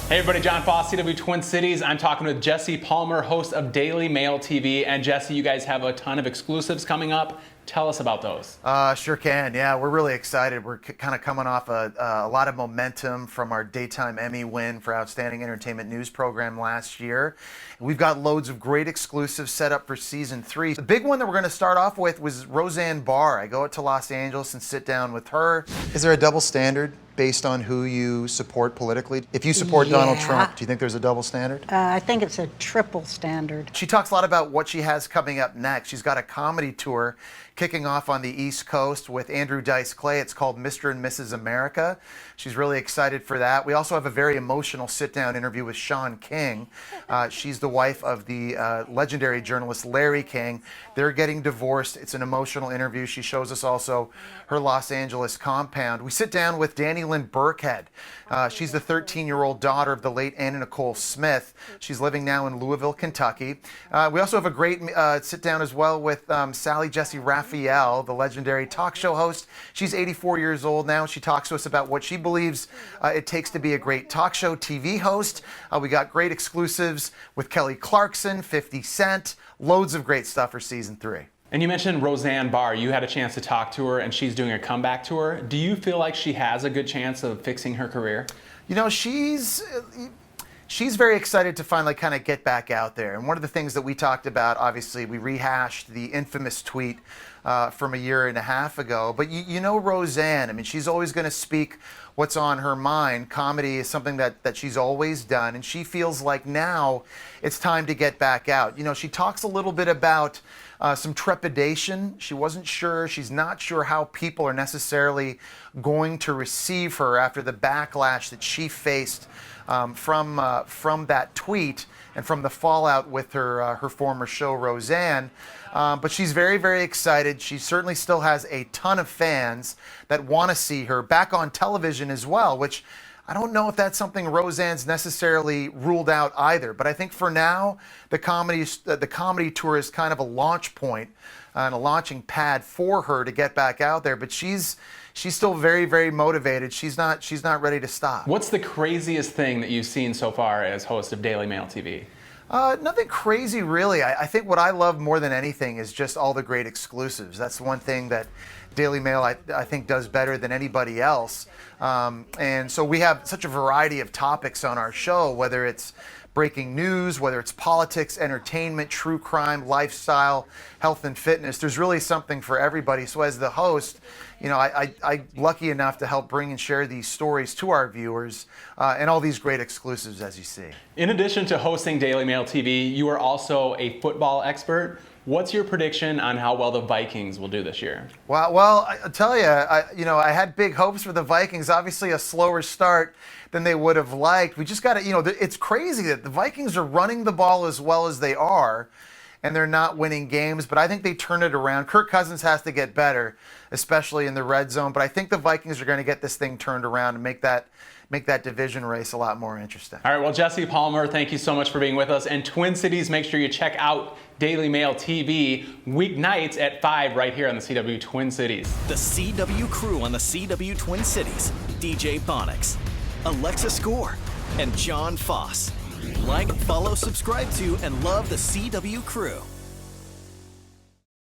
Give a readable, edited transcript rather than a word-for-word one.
Hey everybody, John Foss, CW Twin Cities. I'm talking with Jesse Palmer, host of Daily Mail TV. And Jesse, you guys have a ton of exclusives coming up. Tell us about those. Sure can. Yeah, we're really excited. We're kind of coming off a lot of momentum from our Daytime Emmy win for Outstanding Entertainment News program last year. We've got loads of great exclusives set up for season 3. The big one that we're going to start off with was Roseanne Barr. I go out to Los Angeles and sit down with her. Is there a double standard based on who you support politically? If you support Donald Trump, do you think there's a double standard? I think it's a triple standard. She talks a lot about what she has coming up next. She's got a comedy tour kicking off on the East Coast with Andrew Dice Clay. It's called Mr. and Mrs. America. She's really excited for that. We also have a very emotional sit-down interview with Shaun King. She's the wife of the legendary journalist Larry King. They're getting divorced. It's an emotional interview. She shows us also her Los Angeles compound. We sit down with Danny Lynn Burkhead. She's the 13-year-old daughter of the late Anna Nicole Smith. She's living now in Louisville, Kentucky. We also have a great sit-down as well with Sally Jesse Raphael, the legendary talk show host. She's 84 years old now. She talks to us about what she believes it takes to be a great talk show TV host. We got great exclusives with Kelly Clarkson, 50 Cent, loads of great stuff for season 3. And you mentioned Roseanne Barr. You had a chance to talk to her, and she's doing a comeback tour. Do you feel like she has a good chance of fixing her career? You know, she's very excited to finally kind of get back out there. And one of the things that we talked about, obviously, we rehashed the infamous tweet from a year and a half ago. But you know Roseanne, I mean, she's always going to speak what's on her mind. Comedy is something that she's always done. And she feels like now it's time to get back out. You know, she talks a little bit about some trepidation. She wasn't sure. She's not sure how people are necessarily going to receive her after the backlash that she faced from that tweet and from the fallout with her former show, Roseanne. But she's very, very excited. She certainly still has a ton of fans that want to see her back on television as well, which I don't know if that's something Roseanne's necessarily ruled out either. But I think for now, the comedy tour is kind of a launch point and a launching pad for her to get back out there. But she's still very, very motivated. She's not ready to stop. What's the craziest thing that you've seen so far as host of Daily Mail TV? Nothing crazy, really. I think what I love more than anything is just all the great exclusives. That's one thing that Daily Mail, I think, does better than anybody else. And so we have such a variety of topics on our show, whether it's breaking news, whether it's politics, entertainment, true crime, lifestyle, health and fitness. There's really something for everybody. So as the host, you know, I'm lucky enough to help bring and share these stories to our viewers and all these great exclusives, as you see. In addition to hosting Daily Mail TV, you are also a football expert. What's your prediction on how well the Vikings will do this year? Well, I tell you, I had big hopes for the Vikings. Obviously, a slower start than they would have liked. We just got to, it's crazy that the Vikings are running the ball as well as they are, and they're not winning games. But I think they turn it around. Kirk Cousins has to get better, especially in the red zone. But I think the Vikings are going to get this thing turned around and make that division race a lot more interesting. All right, well, Jesse Palmer, thank you so much for being with us. And Twin Cities, make sure you check out Daily Mail TV weeknights at 5 right here on the CW Twin Cities. The CW crew on the CW Twin Cities. DJ Bonix, Alexa Score, and John Foss. Like, follow, subscribe to, and love the CW crew.